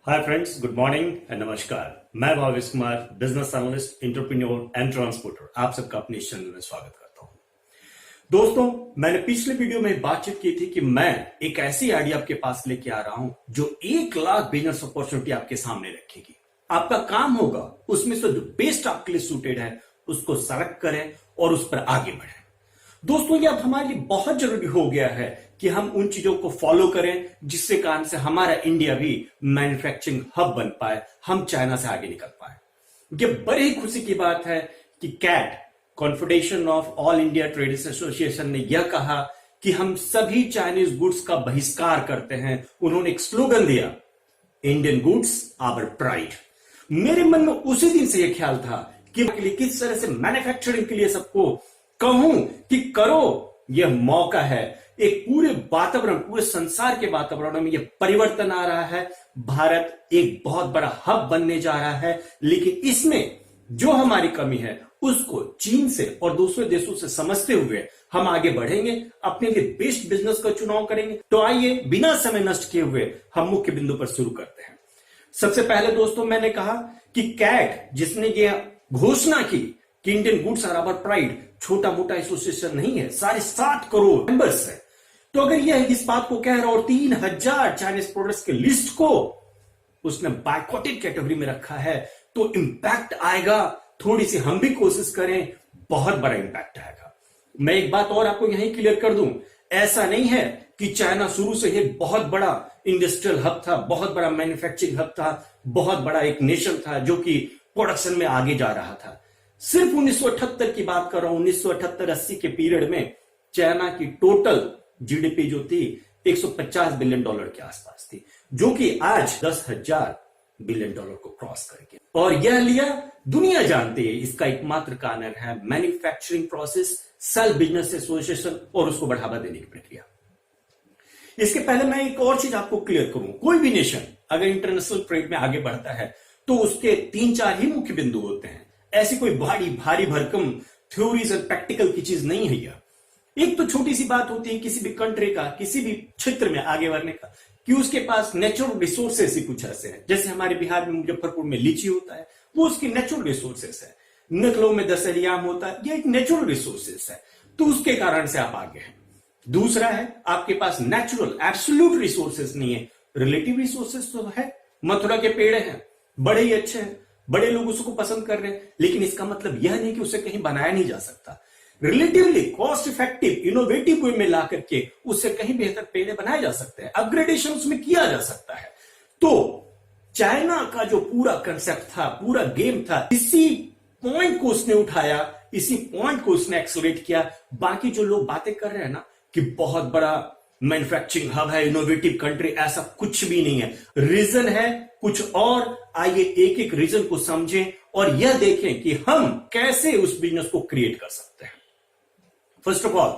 Hi friends, good morning and नमस्कार। मैं Bhavesh Kumar, business analyst, entrepreneur and transporter, आप सबका अपने इस चैनल में स्वागत करता हूं। दोस्तों, मैंने पिछले वीडियो में बातचीत की थी कि मैं एक ऐसी आइडिया आपके पास लेके आ रहा हूं जो 1 लाख बिजनेस अपॉर्चुनिटी आपके सामने रखेगी। आपका काम होगा उसमें से जो बेस्ट आपके लिए सूटेड है उसको सेलेक्ट करें और उस पर आगे बढ़ें। दोस्तों, ये अब हमारे लिए बहुत जरूरी हो गया है कि हम उन चीजों को फॉलो करें जिससे कारण से हमारा इंडिया भी मैन्युफैक्चरिंग हब बन पाए, हम चाइना से आगे निकल पाए। ये बड़ी ही खुशी की बात है कि CAT, Confederation of All India Traders Association, ने यह कहा कि हम सभी चाइनीज गुड्स का बहिष्कार करते हैं। उन्होंने एक स्लोगन दिया, इंडियन गुड्स आवर प्राइड। मेरे मन में उसी दिन से यह ख्याल था कि किस तरह से मैन्युफैक्चरिंग के लिए सबको कहूं कि करो। यह मौका है, एक पूरे वातावरण, पूरे संसार के वातावरण में यह परिवर्तन आ रहा है। भारत एक बहुत बड़ा हब बनने जा रहा है, लेकिन इसमें जो हमारी कमी है उसको चीन से और दूसरे देशों से समझते हुए हम आगे बढ़ेंगे, अपने लिए बेस्ट बिजनेस का चुनाव करेंगे। तो आइए बिना समय नष्ट किए हुए हम मुख्य बिंदु पर शुरू करते हैं। सबसे पहले दोस्तों, मैंने कहा कि कैट, जिसने यह घोषणा की कि Indian goods are our pride, छोटा मोटा एसोसिएशन नहीं है, 7.5 करोड़ मेंबर्स है। तो अगर यह इस बात को कह रहा और 3000 चाइनीज प्रोडक्ट्स के लिस्ट को उसने बायकॉटेड कैटेगरी में रखा है, तो इंपैक्ट आएगा। थोड़ी सी हम भी कोशिश करें, बहुत बड़ा इंपैक्ट आएगा। मैं एक बात और आपको यहीं क्लियर कर दूं, ऐसा नहीं है कि चाइना शुरू से ही बहुत बड़ा इंडस्ट्रियल हब था, बहुत बड़ा मैन्युफैक्चरिंग हब था, बहुत बड़ा एक नेशन था जो कि प्रोडक्शन में आगे जा रहा था। सिर्फ 1978 की बात कर रहा हूं, 1978-80 के पीरियड में चाइना की टोटल जीडीपी जो थी 150 बिलियन डॉलर के आसपास थी, जो कि आज 10,000 बिलियन डॉलर को क्रॉस करके, और यह लिया दुनिया जानती है। इसका एकमात्र कारण है manufacturing process, self business association और उसको बढ़ावा देने की प्रक्रिया। इसके पहले मैं एक और चीज आपको क्लियर करूं, कोई भी नेशन अगर इंटरनेशनल ट्रेड में आगे बढ़ता है तो उसके 3-4 ही मुख्य बिंदु होते हैं। ऐसी कोई भारी भरकम थ्योरीज और प्रैक्टिकल की चीज नहीं है यह। एक तो छोटी सी बात होती है किसी भी कंट्री का, किसी भी क्षेत्र में आगे बढ़ने का, कि उसके पास नेचुरल रिसोर्सेस ही कुछ ऐसे हैं। जैसे हमारे बिहार में मुजफ्फरपुर में लीची होता है, वो उसकी नेचुरल रिसोर्सेस है। नकलों में दशहरी आम होता है, ये एक नेचुरल रिसोर्सेस है, तो उसके कारण से आप आगे हैं। दूसरा है, आपके पास नेचुरल एब्सोल्यूट रिसोर्सेस नहीं है, रिलेटिव रिसोर्सेस तो है। मथुरा के पेड़ हैं, बड़े ही अच्छे हैं, बड़े लोग उसको पसंद कर रहे हैं, लेकिन इसका मतलब यह नहीं कि उसे कहीं बनाया नहीं जा सकता। रिलेटिवली कॉस्ट इफेक्टिव इनोवेटिव वे में ला करके उससे कहीं बेहतर पेड़ बनाए जा सकते हैं, अपग्रेडेशन उसमें किया जा सकता है। तो चाइना का जो पूरा कंसेप्ट था, पूरा गेम था, इसी पॉइंट को उसने उठाया, इसी पॉइंट को उसने एक्सलेट किया। बाकी जो लोग बातें कर रहे हैं ना कि बहुत बड़ा मैन्युफैक्चरिंग हब है, इनोवेटिव कंट्री, ऐसा कुछ भी नहीं है। रीजन है कुछ और। आइए एक एक रीजन को समझें और यह देखें कि हम कैसे उस बिजनेस को क्रिएट कर सकते हैं। फर्स्ट ऑफ ऑल,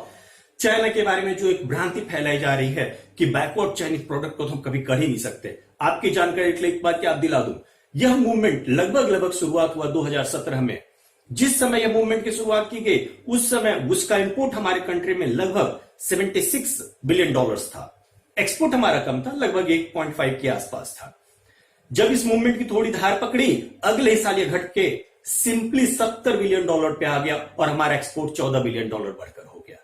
चाइना के बारे में जो एक भ्रांति फैलाई जा रही है कि बैकवर्ड चाइनीज प्रोडक्ट को तो हम कभी कर ही नहीं सकते। आपकी जानकारी के लिए एक बात की आप दिला दूं, यह मूवमेंट लगभग शुरुआत हुआ 2017 में। जिस समय यह मूवमेंट की शुरुआत की गई उस समय उसका इंपोर्ट हमारे कंट्री में लगभग 76 बिलियन डॉलर्स था। एक्सपोर्ट हमारा कम था, लगभग 1.5 के आसपास था। जब इस मूवमेंट की थोड़ी धार पकड़ी, अगले साल यह घट के सिंपली 70 बिलियन डॉलर पे आ गया और हमारा एक्सपोर्ट 14 बिलियन डॉलर बढ़कर हो गया।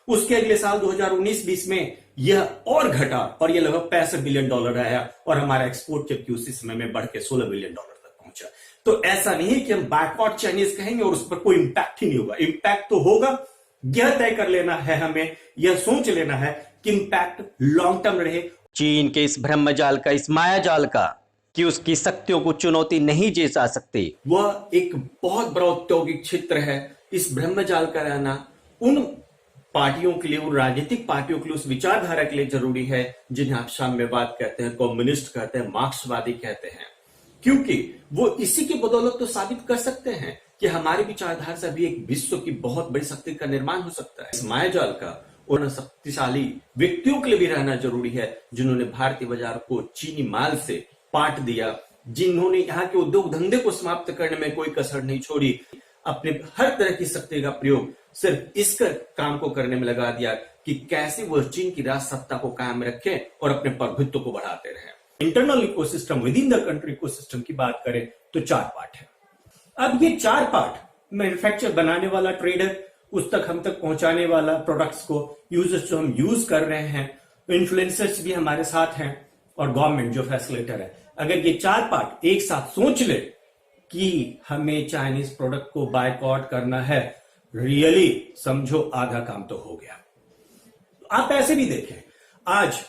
उसके अगले साल 2019-20 में यह और घटा और यह लगभग 65 बिलियन डॉलर आया और हमारा एक्सपोर्ट जबकि उसी समय में बढ़ के 16 बिलियन डॉलर तक पहुंचा। तो ऐसा नहीं है कि हम बैकवर्ड चाइनीज कहेंगे और उस पर कोई इंपैक्ट ही नहीं होगा। इंपैक्ट तो होगा, यह तय कर लेना है, हमें यह सोच लेना है कि इंपैक्ट लॉन्ग टर्म रहे। चीन के इस ब्रह्मजाल का, इस मायाजाल का, कि उसकी शक्तियों को चुनौती नहीं दे जा सकती। वह एक बहुत बड़ा औद्योगिक क्षेत्र है। इस ब्रह्मजाल का रहना उन पार्टियों के लिए, उन राजनीतिक पार्टियों के लिए, उस विचारधारा के लिए जरूरी है जिन्हें आप साम्यवाद कहते हैं, कम्युनिस्ट कहते हैं, मार्क्सवादी कहते हैं, क्योंकि वो इसी की बदौलत तो साबित कर सकते हैं कि हमारी विचारधारा से भी एक विश्व की बहुत बड़ी शक्ति का निर्माण हो सकता है। इस मायाजाल का उन शक्तिशाली व्यक्तियों के लिए भी रहना जरूरी है जिन्होंने भारतीय बाजार को चीनी माल से पाट दिया, जिन्होंने यहाँ के उद्योग धंधे को समाप्त करने में कोई कसर नहीं छोड़ी, अपने हर तरह की शक्ति का प्रयोग सिर्फ इस काम को करने में लगा दिया कि कैसे वह चीन की राज सत्ता को कायम रखें और अपने प्रभुत्व को बढ़ाते रहे। Internal ecosystem, with in the country ecosystem की बात करें तो 4 पार्ट है। अब ये 4 पार्ट, मैन्युफैक्चर बनाने वाला, ट्रेडर, उस तक हम तक पहुंचाने वाला, प्रोडक्ट्स को यूजर्स जो हम यूज कर रहे हैं, इन्फ्लुएंसर्स भी हमारे साथ हैं, और गवर्नमेंट जो फैसिलिटेटर है। अगर ये 4 पार्ट एक साथ सोच ले कि हमें चाइनीज प्रोडक्ट को बायकॉट करना है, रियली समझो आधा काम तो हो गया। आप ऐसे भी देखें, आज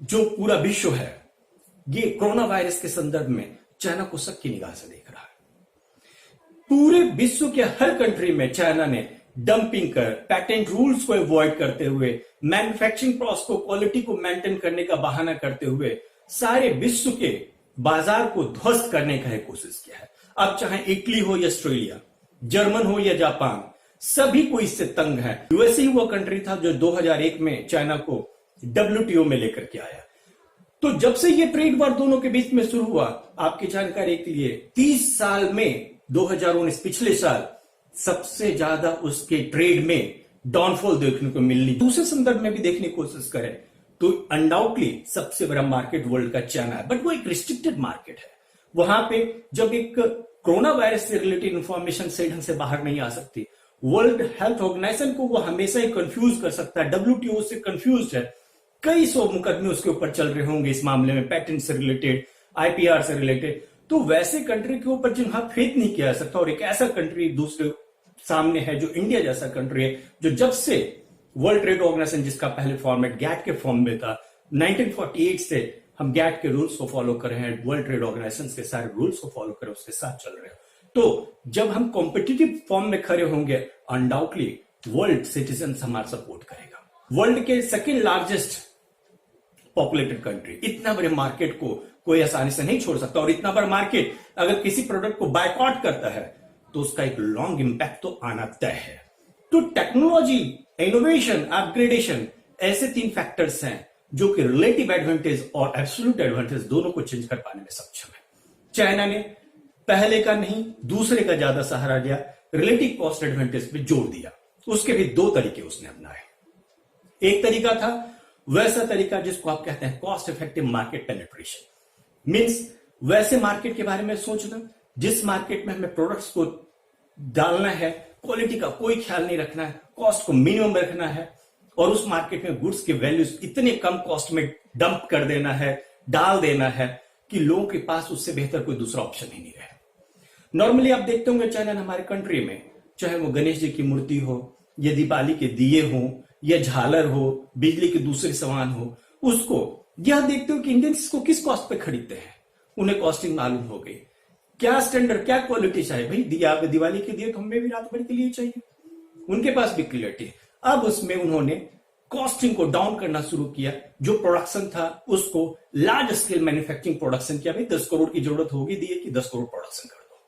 जो पूरा विश्व है ये कोरोना वायरस के संदर्भ में चाइना को सबकी निगाह से देख रहा है। पूरे विश्व के हर कंट्री में चाइना ने डंपिंग कर, पैटेंट रूल्स को अवॉइड करते हुए, मैन्युफैक्चरिंग प्रोसेस को, क्वालिटी को मेंटेन करने का बहाना करते हुए सारे विश्व के बाजार को ध्वस्त करने का कोशिश किया है। अब चाहे इटली हो या ऑस्ट्रेलिया, जर्मन हो या जापान, सभी को इससे तंग है। यूएसए ही वो कंट्री था जो 2001 में चाइना को WTO में लेकर के आया। तो जब से ये ट्रेड वॉर दोनों के बीच में शुरू हुआ, आपकी जानकारी के लिए 30 साल में 2019 पिछले साल सबसे ज्यादा उसके ट्रेड में डाउनफॉल देखने को मिलनी। दूसरे संदर्भ में भी देखने की कोशिश करें तो अनडाउटली सबसे बड़ा मार्केट वर्ल्ड का चाइना है, बट वो एक रिस्ट्रिक्टेड मार्केट है। वहां पे जब एक कोरोना वायरस से रिलेटेड इंफॉर्मेशन सही ढंग से बाहर नहीं आ सकती, वर्ल्ड हेल्थ ऑर्गेनाइजेशन को वो हमेशा ही कंफ्यूज कर सकता है। WTO से कंफ्यूज है, कई 100 मुकदमे उसके ऊपर चल रहे होंगे इस मामले में, पेटेंट से रिलेटेड, IPR से रिलेटेड। तो वैसे कंट्री के ऊपर जिन्हें फेथ नहीं किया जा सकता, और एक ऐसा कंट्री दूसरे सामने है जो इंडिया जैसा कंट्री है, जो जब से वर्ल्ड ट्रेड ऑर्गेनाइजेशन, जिसका पहले फॉर्मेट गैट के फॉर्म में था, 1948 से हम गैट के रूल्स को फॉलो कर रहे हैं, वर्ल्ड ट्रेड ऑर्गेनाइजेशन के सारे रूल्स को फॉलो कर उसके साथ चल रहे हैं। तो जब हम कॉम्पिटिटिव फॉर्म में खड़े होंगे, अनडाउटली वर्ल्ड सिटीजन हमारा सपोर्ट करेगा। वर्ल्ड के सेकेंड लार्जेस्ट पॉपुलेटेड कंट्री, इतना बड़े मार्केट को कोई आसानी से नहीं छोड़ सकता, और इतना बड़ा मार्केट अगर किसी प्रोडक्ट को बायकॉट करता है तो उसका एक लॉन्ग इंपैक्ट तो आना तय है। तो टेक्नोलॉजी, इनोवेशन, अपग्रेडेशन, ऐसे 3 फैक्टर्स हैं जो कि रिलेटिव एडवांटेज और एब्सोल्यूट एडवांटेज दोनों को चेंज कर पाने में सक्षम है। चाइना ने पहले का नहीं, दूसरे का ज्यादा सहारा लिया, रिलेटिव कॉस्ट एडवांटेज पे जोर दिया। उसके भी 2 तरीके उसने अपनाए। एक तरीका था वैसा तरीका जिसको आप कहते हैं cost effective market penetration, means वैसे मार्केट के बारे में सोचना जिस मार्केट में हमें प्रोडक्ट्स को डालना है, क्वालिटी का कोई ख्याल नहीं रखना है, कॉस्ट को मिनिमम रखना है, और उस मार्केट में गुड्स के वैल्यूज इतने कम कॉस्ट में डंप कर देना है, डाल देना है कि लोगों के पास उससे बेहतर कोई दूसरा ऑप्शन ही नहीं रहे। नॉर्मली आप देखते होंगे चाइना हमारे कंट्री में, चाहे वो गणेश जी की मूर्ति हो, या दिवाली के दिए हो, या झालर हो, बिजली के दूसरे सामान हो, उसको यह देखते हो कि इंडियंस इसको किस कॉस्ट पे खरीदते हैं। उन्हें कॉस्टिंग मालूम हो गई, क्या स्टैंडर्ड, क्या क्वालिटी चाहिए। भाई दिवाली के दिए तो हमें भी रात भर के लिए चाहिए, उनके पास भी क्लियरिटी है। अब उसमें उन्होंने कॉस्टिंग को डाउन करना शुरू किया, जो प्रोडक्शन था उसको लार्ज स्केल मैन्युफैक्चरिंग प्रोडक्शन किया। भाई 10 करोड़ की जरूरत होगी दिए की 10 करोड़ प्रोडक्शन कर दो,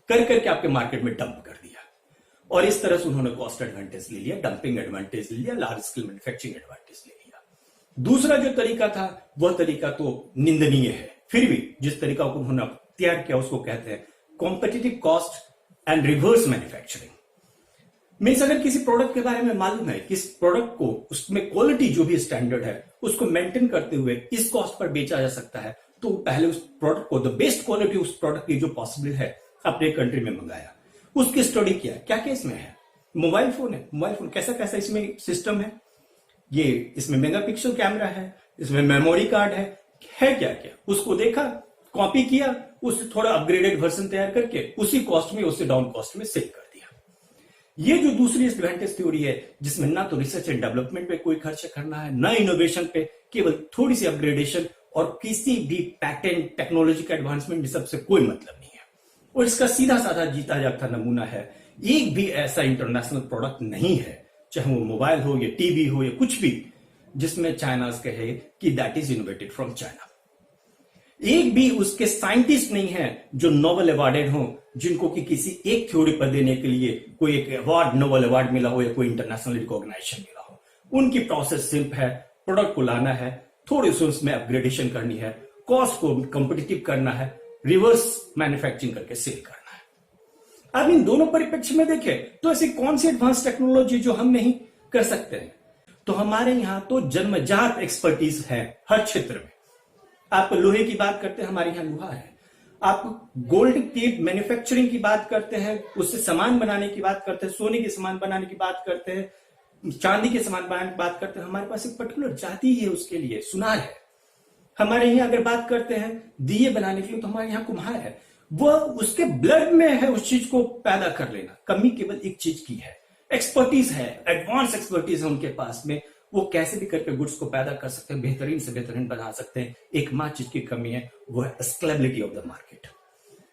कर करके आपके मार्केट में डंप कर दिया, और इस तरह से उन्होंने कॉस्ट एडवांटेज ले लिया, डंपिंग एडवांटेज ले लिया, लार्ज स्केल मैन्युफैक्चरिंग एडवांटेज ले लिया। दूसरा जो तरीका था वह तरीका तो निंदनीय है, फिर भी जिस तरीका को उन्होंने तैयार किया उसको कहते हैं competitive cost and reverse manufacturing. Means अगर किसी प्रोडक्ट के बारे में मालूम है कि इस प्रोडक्ट को, उसमें क्वालिटी जो भी स्टैंडर्ड है उसको मेंटेन करते हुए इस कॉस्ट पर बेचा जा सकता है, तो पहले उस प्रोडक्ट को, द बेस्ट क्वालिटी उस प्रोडक्ट की जो पॉसिबल है, अपने कंट्री में मंगाया, उसकी स्टडी किया क्या क्या इसमें है। मोबाइल फोन है, मोबाइल फोन कैसा कैसा इसमें सिस्टम है, ये इसमें मेगापिक्सल कैमरा है, इसमें मेमोरी कार्ड है क्या क्या, उसको देखा, कॉपी किया, उससे थोड़ा अपग्रेडेड वर्जन तैयार करके उसी कॉस्ट में, उससे डाउन कॉस्ट में सेल कर दिया। ये जो दूसरी एडवांटेज थ्योरी है, जिसमें ना तो रिसर्च एंड डेवलपमेंट पे कोई खर्च करना है, ना इनोवेशन पे, केवल थोड़ी सी अपग्रेडेशन और किसी भी पैटेंट टेक्नोलॉजी का एडवांसमेंट भी सबसे कोई मतलब नहीं है। और इसका सीधा साधा जीता जागता नमूना है, एक भी ऐसा इंटरनेशनल प्रोडक्ट नहीं है, चाहे वो मोबाइल हो या टीवी हो या कुछ भी, जिसमें चाइना कहे कि that is innovated from China. एक भी उसके साइंटिस्ट नहीं है जो नोबेल अवार्डेड हो, जिनको कि किसी एक थ्योरी पर देने के लिए कोई एक अवार्ड, नोबेल अवार्ड मिला हो या कोई इंटरनेशनल रिकॉग्निशन मिला हो। उनकी प्रोसेस सिंपल है, प्रोडक्ट को लाना है, थोड़ी सी उसमें अपग्रेडेशन करनी है, कॉस्ट को कॉम्पिटिटिव करना है, रिवर्स मैन्युफैक्चरिंग करके सेल करना है। अब इन दोनों परिप्रेक्ष्य में देखें तो ऐसी कौन सी एडवांस टेक्नोलॉजी जो हम नहीं कर सकते हैं, तो हमारे यहां तो जन्मजात एक्सपर्टीज है हर क्षेत्र में। आप लोहे की बात करते हैं, हमारे यहाँ लोहा है। आप गोल्ड की मैन्युफैक्चरिंग की बात करते हैं, उससे सामान बनाने की बात करते हैं, सोने के सामान बनाने की बात करते हैं, चांदी के सामान बनाने की बात करते हैं, हमारे पास एक पर्टिकुलर जाति है उसके लिए, सुनार है। हमारे यहाँ अगर बात करते हैं दिए बनाने के लिए, तो हमारे यहाँ कुम्हार है। वो उसके ब्लड में है उस चीज को पैदा कर लेना। कमी केवल एक चीज की है, एक्सपर्टीज है, एडवांस एक्सपर्टीज है उनके पास में। वो कैसे भी करके गुड्स को पैदा कर सकते हैं, बेहतरीन से बेहतरीन बना सकते हैं। एकमात्र चीज की कमी है, वो है स्केलेबिलिटी ऑफ द मार्केट।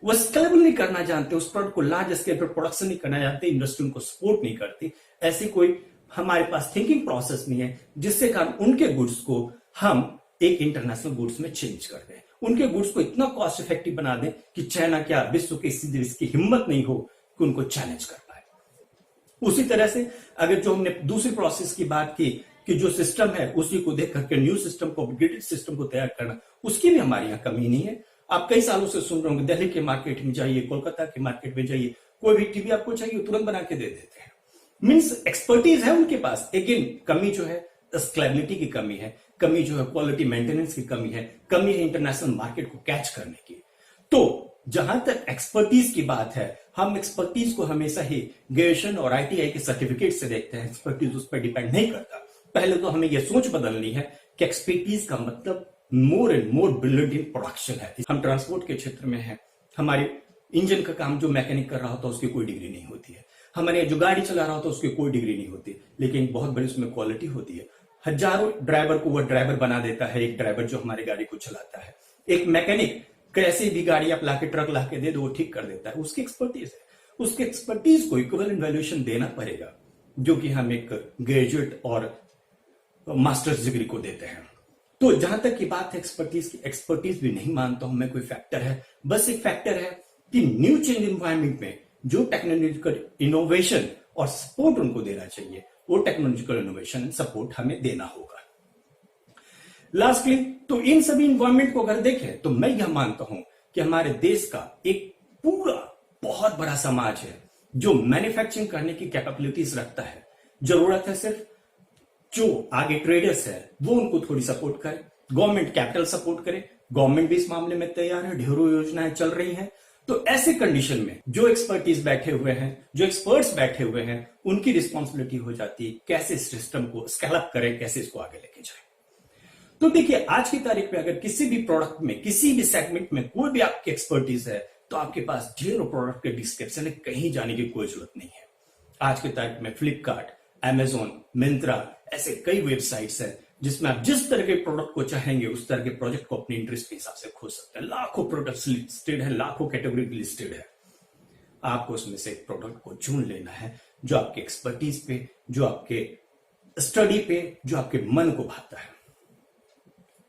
वो स्केलेबल नहीं करना जानते, उस प्रोडक्ट को लार्ज स्केल पर प्रोडक्शन नहीं करना जानते, इंडस्ट्री उनको सपोर्ट नहीं करती। ऐसी कोई हमारे पास थिंकिंग प्रोसेस नहीं है जिससे कारण उनके गुड्स को हम एक इंटरनेशनल गुड्स में चेंज कर दें, उनके गुड्स को इतना कॉस्ट इफेक्टिव बना दें कि चाइना क्या विश्व के किसी देश की हिम्मत नहीं हो कि उनको चैलेंज कर पाए। उसी तरह से अगर जो हमने दूसरी प्रोसेस की बात की कि जो सिस्टम है उसी को देख करके न्यू सिस्टम को, अपग्रेडेड सिस्टम को तैयार करना, उसकी भी हमारे यहाँ कमी नहीं है। आप कई सालों से सुन रहे होंगे, दिल्ली के मार्केट में जाइए, कोलकाता के मार्केट में जाइए, कोई भी टीवी आपको चाहिए तुरंत बना के दे देते हैं। मीन्स एक्सपर्टीज है उनके पास। लेकिन कमी जो है स्केलेबिलिटी की कमी है, कमी जो है क्वालिटी मेंटेनेंस की कमी है, कमी है इंटरनेशनल मार्केट को कैच करने की। तो जहां तक एक्सपर्टीज की बात है, हम एक्सपर्टीज को हमेशा ही ग्रेजुएशन और आईटीआई के सर्टिफिकेट से देखते हैं। एक्सपर्टीज उस पर डिपेंड नहीं करता। पहले तो हमें यह सोच बदलनी है कि एक्सपर्टीज का मतलब more and more brilliant in production है। हम ट्रांसपोर्ट के क्षेत्र में हैं, हमारे इंजन का काम जो मैकेनिक कर रहा होता है उसकी कोई डिग्री नहीं होती है, हमारे जो गाड़ी चला रहा होता है उसकी कोई डिग्री नहीं होती, लेकिन बहुत बड़ी उसमें क्वालिटी होती है। हजारों ड्राइवर को वह ड्राइवर बना देता है, एक ड्राइवर जो हमारी गाड़ी को चलाता है। एक मैकेनिक कैसे भी गाड़ी आप लाके, ट्रक लाके दे दो, वो ठीक कर देता है, उसकी एक्सपर्टीज है। उसके एक्सपर्टीज को इक्विवेलेंट वैल्यूएशन देना पड़ेगा, जो कि हम एक ग्रेजुएट और मास्टर्स डिग्री को देते हैं। तो जहां तक की बात है एक्सपर्टीज की, एक्सपर्टीज भी नहीं मानता हूं मैं कोई फैक्टर है। बस एक फैक्टर है कि न्यू चेंज इन्वायरमेंट में जो टेक्नोलॉजिकल इनोवेशन और सपोर्ट उनको देना चाहिए, वो टेक्नोलॉजिकल इनोवेशन सपोर्ट हमें देना होगा। लास्टली, तो इन सभी इन्वायरमेंट को अगर देखें तो मैं यह मानता हूं कि हमारे देश का एक पूरा बहुत बड़ा समाज है जो मैन्युफैक्चरिंग करने की कैपेबिलिटीज रखता है। जरूरत है सिर्फ जो आगे ट्रेडर्स है वो उनको थोड़ी सपोर्ट करे, गवर्नमेंट कैपिटल सपोर्ट करे। गवर्नमेंट भी इस मामले में तैयार है, ढेरों योजनाएं चल रही हैं। तो ऐसे कंडीशन में जो एक्सपर्टीज बैठे हुए हैं, जो एक्सपर्ट्स बैठे हुए हैं, उनकी रिस्पॉन्सिबिलिटी हो जाती है कैसे इस सिस्टम को स्केल अप करें, कैसे इसको आगे लेके जाए। तो देखिए, आज की तारीख में अगर किसी भी प्रोडक्ट में, किसी भी सेगमेंट में कोई भी आपकी एक्सपर्टीज है, तो आपके पास ढेरों प्रोडक्ट के डिस्क्रिप्शन है, कहीं जाने की कोई जरूरत नहीं है। आज की तारीख में फ्लिपकार्ट, अमेजोन, मिंत्रा, ऐसे कई वेबसाइट्स हैं जिसमें आप जिस तरह के प्रोडक्ट को चाहेंगे उस तरह के प्रोजेक्ट को अपने इंटरेस्ट के हिसाब से खोज सकते हैं। लाखों प्रोडक्ट्स लिस्टेड है, लाखों कैटेगरी लिस्टेड है। आपको उसमें से एक प्रोडक्ट को चुन लेना है जो आपके एक्सपर्टीज पे, जो आपके स्टडी पे, जो आपके मन को भाता है।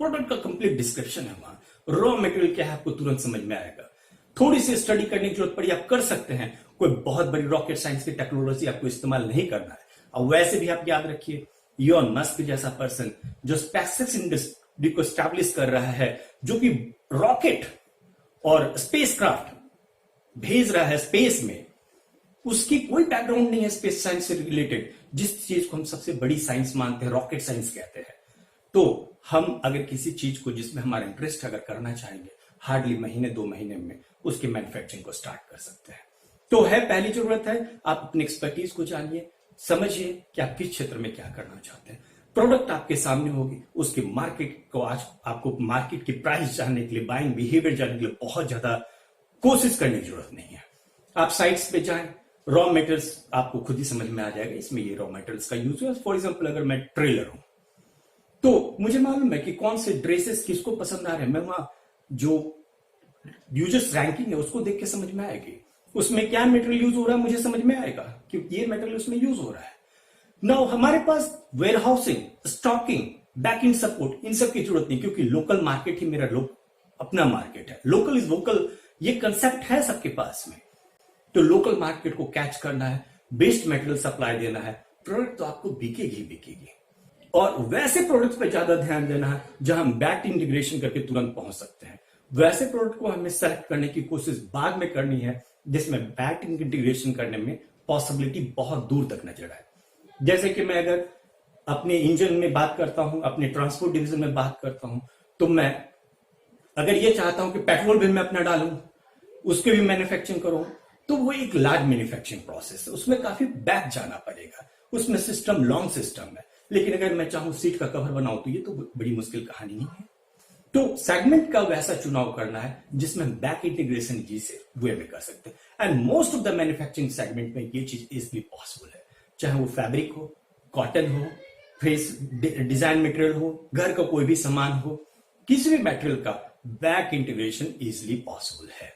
प्रोडक्ट का कंप्लीट डिस्क्रिप्शन है वहां, रॉ मटेरियल क्या है आपको तुरंत समझ में आएगा। थोड़ी सी स्टडी करने की जरूरत पड़ी आप कर सकते हैं, कोई बहुत बड़ी रॉकेट साइंस की टेक्नोलॉजी आपको इस्तेमाल नहीं करना है। और वैसे भी आप याद रखिए, इलॉन मस्क जैसा पर्सन जो स्पेसएक्स इंडस्ट्री को स्टैब्लिश कर रहा है, जो कि रॉकेट और स्पेसक्राफ्ट भेज रहा है स्पेस में, उसकी कोई बैकग्राउंड नहीं है स्पेस साइंस से रिलेटेड। जिस चीज को हम सबसे बड़ी साइंस मानते हैं, रॉकेट साइंस कहते हैं। तो हम अगर किसी चीज को जिसमें हमारा इंटरेस्ट अगर करना चाहेंगे, हार्डली महीने 2 महीने में उसकी मैन्युफैक्चरिंग को स्टार्ट कर सकते हैं। तो है, पहली जरूरत है आप अपनी एक्सपर्टीज को जानिए, समझिए कि आप किस क्षेत्र में क्या करना चाहते हैं। प्रोडक्ट आपके सामने होगी, उसकी मार्केट को, आज आपको मार्केट की प्राइस जानने के लिए, बाइंग बिहेवियर जानने के लिए बहुत ज्यादा कोशिश करने की जरूरत नहीं है। आप साइट्स पे जाएं, रॉ मटेरियल्स आपको खुद ही समझ में आ जाएगा, इसमें ये रॉ मटेरियल्स का यूज है। फॉर एग्जाम्पल, अगर मैं ट्रेलर हूं तो मुझे मालूम है कि कौन से ड्रेसेस किसको पसंद आ रहे हैं। मैं वहां जो यूजर्स रैंकिंग है उसको देख के समझ में आएगी, उसमें क्या मटेरियल यूज हो रहा है मुझे समझ में आएगा कि ये मटेरियल उसमें यूज हो रहा है। नाउ हमारे पास warehousing, stocking, back end support, इन सब की जरूरत नहीं, क्योंकि लोकल मार्केट ही मेरा अपना मार्केट है। लोकल इज वोकल, ये कंसेप्ट है सबके पास में। तो लोकल मार्केट को कैच करना है, बेस्ट मटेरियल सप्लाई देना है, प्रोडक्ट तो आपको बिकेगी बिकेगी। और वैसे प्रोडक्ट्स पे ज्यादा ध्यान देना है जहां हम बैक इंटीग्रेशन करके तुरंत पहुंच सकते हैं। वैसे प्रोडक्ट को हमें सेलेक्ट करने की कोशिश बाद में करनी है जिसमें बैक इंटीग्रेशन करने में पॉसिबिलिटी बहुत दूर तक नजर आए। जैसे कि मैं अगर अपने इंजन में बात करता हूं, अपने ट्रांसपोर्ट डिवीजन में बात करता हूं, तो मैं अगर ये चाहता हूं कि पेट्रोल भी मैं अपना डालूं, उसके भी मैन्युफैक्चरिंग करूं, तो वो एक लार्ज मैन्युफैक्चरिंग प्रोसेस है, उसमें काफी बैक जाना पड़ेगा, उसमें सिस्टम लॉन्ग सिस्टम है। लेकिन अगर मैं चाहूं सीट का कवर बनाऊं तो ये तो बड़ी मुश्किल कहानी नहीं है। तो सेगमेंट का वैसा चुनाव करना है जिसमें बैक इंटीग्रेशन जी से वे में कर सकते हैं। And most of the manufacturing segment में ये चीज इजिली पॉसिबल है, चाहे वो फैब्रिक हो, कॉटन हो, फेस डिजाइन मटेरियल हो, घर का कोई भी सामान हो, किसी भी मटेरियल का बैक इंटीग्रेशन इजिली पॉसिबल है।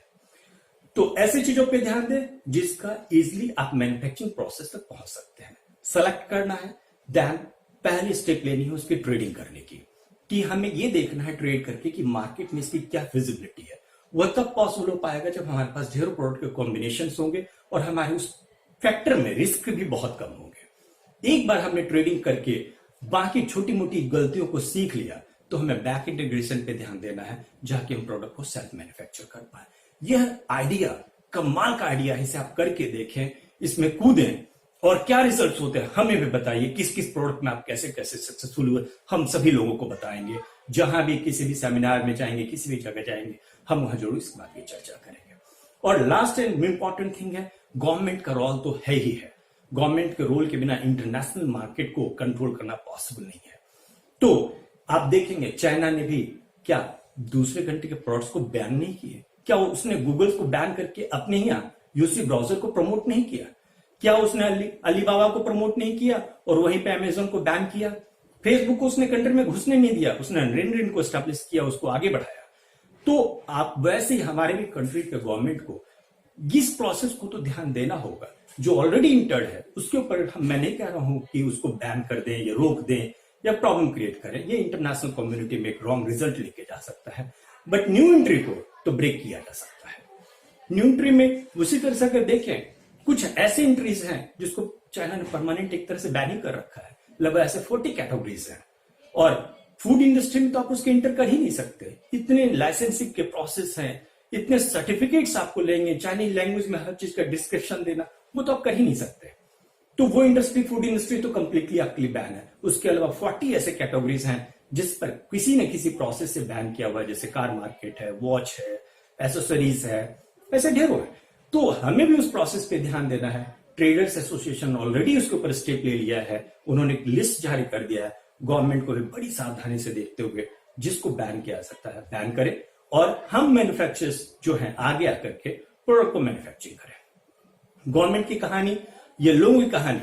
तो ऐसी चीजों पे ध्यान दें जिसका इजिली आप मैन्युफैक्चरिंग प्रोसेस तक पहुंच सकते हैं। सेलेक्ट करना है, देन पहली स्टेप लेनी है उसकी ट्रेडिंग करने की, कि हमें ये देखना है ट्रेड करके कि मार्केट में इसकी क्या फिजिबिलिटी है। वह तब पॉसिबल हो पाएगा जब हमारे पास ढेरों प्रोडक्ट के कॉम्बिनेशन होंगे और हमारे उस फैक्टर में रिस्क भी बहुत कम होंगे। एक बार हमने ट्रेडिंग करके बाकी छोटी मोटी गलतियों को सीख लिया तो हमें बैक इंटीग्रेशन पे ध्यान देना है, जाके हम प्रोडक्ट को सेल्फ मैन्युफैक्चर कर पाए। यह आइडिया कमाल का आइडिया है, इसे आप करके देखें, इसमें कूदें और क्या रिजल्ट्स होते हैं हमें भी बताइए। किस किस प्रोडक्ट में आप कैसे कैसे सक्सेसफुल हुए, हम सभी लोगों को बताएंगे। जहां भी किसी भी सेमिनार में जाएंगे, किसी भी जगह जाएंगे, हम वहां जरूर इस बात की चर्चा करेंगे। और लास्ट एंड इंपॉर्टेंट थिंग है, गवर्नमेंट का रोल तो है ही है। गवर्नमेंट के रोल के बिना इंटरनेशनल मार्केट को कंट्रोल करना पॉसिबल नहीं है। तो आप देखेंगे चाइना ने भी क्या दूसरे कंट्री के प्रोडक्ट्स को बैन नहीं किए? क्या उसने गूगल को बैन करके अपने यहां यूसी ब्राउजर को प्रमोट नहीं किया? क्या उसने अलीबाबा को प्रमोट नहीं किया और वहीं पे अमेजन को बैन किया? फेसबुक को उसने कंट्री में घुसने नहीं दिया, उसने रिन को एस्टैब्लिश किया, उसको आगे बढ़ाया। तो आप वैसे ही हमारे भी कंट्री के गवर्नमेंट को इस प्रोसेस को तो ध्यान देना होगा। जो ऑलरेडी इंटर्ड है उसके ऊपर मैं नहीं कह रहा हूं कि उसको बैन कर दें या रोक दें या प्रॉब्लम क्रिएट करें, ये इंटरनेशनल कम्युनिटी में एक रॉन्ग रिजल्ट लेके जा सकता है। बट न्यू एंट्री को तो ब्रेक किया जा सकता है। न्यू एंट्री में उसी तरह से अगर देखें, कुछ ऐसे एंट्रीज हैं जिसको चाइना ने परमानेंट एक तरह से बैन ही कर रखा है, लगभग ऐसे 40 कैटेगरीज हैं। और फूड इंडस्ट्री में तो आप उसके एंटर कर ही नहीं सकते, इतने लाइसेंसिंग के प्रोसेस हैं, इतने सर्टिफिकेट्स आपको लेंगे, चाइनीज लैंग्वेज में हर चीज का डिस्क्रिप्शन देना, वो तो आप कर ही नहीं सकते। तो वो इंडस्ट्री, फूड इंडस्ट्री तो कंप्लीटली आपके लिए बैन है। उसके अलावा 40 ऐसे कैटेगरीज हैं जिस पर किसी न किसी प्रोसेस से बैन किया हुआ है, जैसे कार मार्केट है, वॉच है, एसेसरीज है, ऐसे ढेरों है। तो हमें भी उस प्रोसेस पे ध्यान देना है। ट्रेडर्स एसोसिएशन ऑलरेडी उसके ऊपर स्टेप ले लिया है, उन्होंने एक लिस्ट जारी कर दिया है। गवर्नमेंट को भी बड़ी सावधानी से देखते हुए जिसको बैन किया जा सकता है बैन करें, और हम मैन्युफैक्चरर्स जो हैं आगे आकर के प्रोडक्ट को मैन्युफैक्चरिंग करें। गवर्नमेंट की कहानी, ये लोगों की कहानी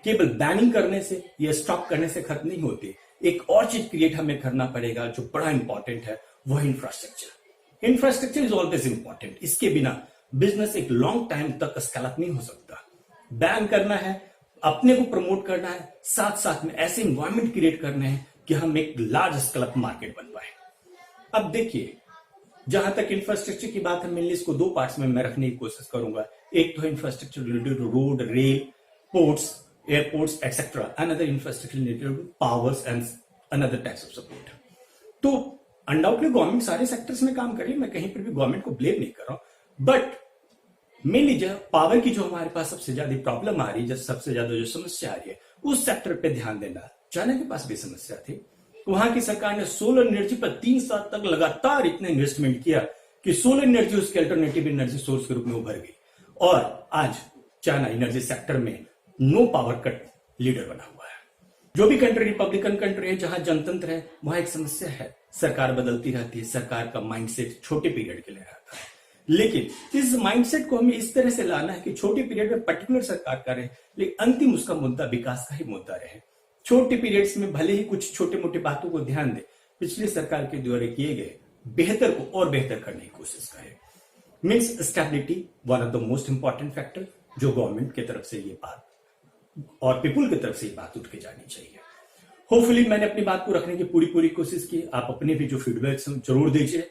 केवल बैनिंग करने से या स्टॉप करने से खत्म नहीं होती। एक और चीज क्रिएट हमें करना पड़ेगा जो बड़ा इंपॉर्टेंट है, वो है infrastructure. Infrastructure is always important. इसके बिना बिजनेस एक लॉन्ग टाइम तक स्केल अप नहीं हो सकता। बैन करना है, अपने को प्रमोट करना है, साथ साथ में ऐसे इन्वायरमेंट क्रिएट करने हैं कि हम एक लार्ज स्केल अप मार्केट बन पाए। अब देखिए, जहां तक इंफ्रास्ट्रक्चर की बात है, मेनली इसको दो पार्ट्स में मैं रखने की कोशिश करूंगा। एक तो infrastructure related to road, rail, ports, airports etcetera, another infrastructure related to powers and another types of support. तो अनडाउटली गवर्नमेंट सारे सेक्टर्स में काम कर रही है, मैं कहीं पर भी गवर्नमेंट को ब्लेम नहीं कर रहा हूं। बट मेनली जो पावर की जो हमारे पास सबसे ज्यादा प्रॉब्लम आ रही है, सबसे ज्यादा जो समस्या आ रही है, उस सेक्टर पे ध्यान देना। चाइना के पास भी समस्या थी, वहां की सरकार ने सोलर एनर्जी पर 3 साल तक लगातार इतना इन्वेस्टमेंट किया कि सोलर एनर्जी उसके अल्टरनेटिव एनर्जी सोर्स के रूप में उभर गई, और आज चाइना एनर्जी सेक्टर में नो पावर कट लीडर बना हुआ है। जो भी कंट्री रिपब्लिकन कंट्री है, जहां जनतंत्र है, वहां एक समस्या है, सरकार बदलती रहती है, सरकार का माइंडसेट छोटे पीरियड के लिए रहता है। लेकिन इस माइंडसेट को हमें इस तरह से लाना है कि छोटे पीरियड में पर्टिकुलर सरकार का रहे, लेकिन अंतिम उसका मुद्दा विकास का ही मुद्दा रहे। छोटे पीरियड्स में भले ही कुछ छोटे मोटे बातों को ध्यान दे, पिछली सरकार के द्वारा किए गए बेहतर को और बेहतर करने की कोशिश करे। Means stability one of the most important factor, जो गवर्नमेंट की तरफ से ये बात और पीपुल की तरफ से ये बात उठ के जानी चाहिए। होपफुली मैंने अपनी बात को रखने की पूरी कोशिश की। आप अपने भी जो फीडबैक जरूर दीजिए,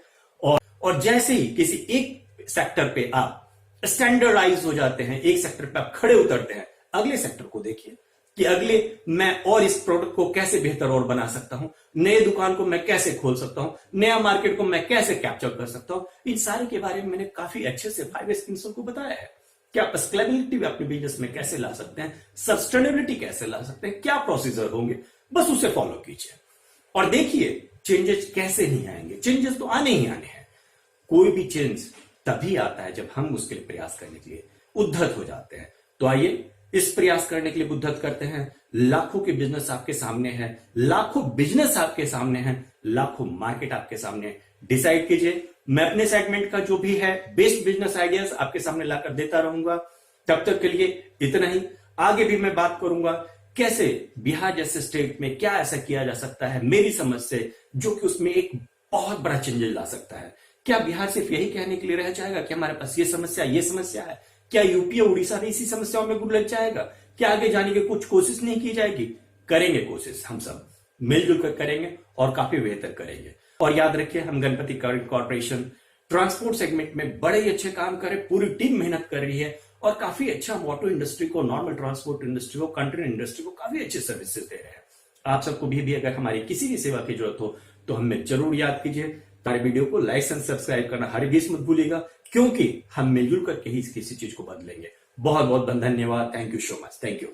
और जैसे ही किसी एक सेक्टर पे आप स्टैंडर्डाइज हो जाते हैं, एक सेक्टर पे आप खड़े उतरते हैं, अगले सेक्टर को देखिए कि अगले मैं और इस प्रोडक्ट को कैसे बेहतर और बना सकता हूं, नए दुकान को मैं कैसे खोल सकता हूं, नया मार्केट को मैं कैसे कैप्चर कर सकता हूं। इन सारे के बारे में मैंने काफी अच्छे से 5 स्किल्स को बताया है कि आप स्केलेबिलिटी अपने बिजनेस में कैसे ला सकते हैं, सस्टेनेबिलिटी कैसे ला सकते हैं, क्या प्रोसीजर होंगे, बस उसे फॉलो कीजिए और देखिए चेंजेस कैसे नहीं आएंगे? चेंजेस तो आने ही आने हैं। कोई भी चेंज तभी आता है जब हम उसके लिए प्रयास करने के लिए उद्धत हो जाते हैं। तो आइए इस प्रयास करने के लिए उद्धत करते हैं। लाखों के बिजनेस आपके सामने है, लाखों बिजनेस आपके सामने है, लाखों मार्केट आपके सामने है। डिसाइड कीजिए। मैं अपने सेगमेंट का जो भी है बेस्ट बिजनेस आइडियाज आपके सामने लाकर देता रहूंगा। तब तक के लिए इतना ही। आगे भी मैं बात करूंगा कैसे बिहार जैसे स्टेट में क्या ऐसा किया जा सकता है मेरी समझ से, जो कि उसमें एक बहुत बड़ा चेंजेस ला सकता है। क्या बिहार सिर्फ यही कहने के लिए रह जाएगा कि हमारे पास ये समस्या है? क्या यूपी और उड़ीसा भी इसी समस्याओं में गुलझ जाएगा? क्या आगे जाने की कुछ कोशिश नहीं की जाएगी? करेंगे कोशिश, हम सब मिलजुल कर करेंगे और काफी बेहतर करेंगे। और याद रखिए, हम गणपति कॉर्पोरेशन ट्रांसपोर्ट सेगमेंट में बड़े ही अच्छे काम कर रहे, पूरी टीम मेहनत कर रही है और काफी अच्छा हम ऑटो इंडस्ट्री को, नॉर्मल ट्रांसपोर्ट इंडस्ट्री को, कंटेनर इंडस्ट्री को काफी अच्छे सर्विसेज दे रहे हैं। आप सबको भी अगर हमारी किसी भी सेवा की जरूरत हो तो हमें जरूर याद कीजिए। हमारे वीडियो को लाइक एंड सब्सक्राइब करना हरगिज मत भूलिएगा, क्योंकि हम मिलजुल करके ही किसी चीज को बदलेंगे। बहुत बहुत धन्यवाद। Thank you so much. Thank you.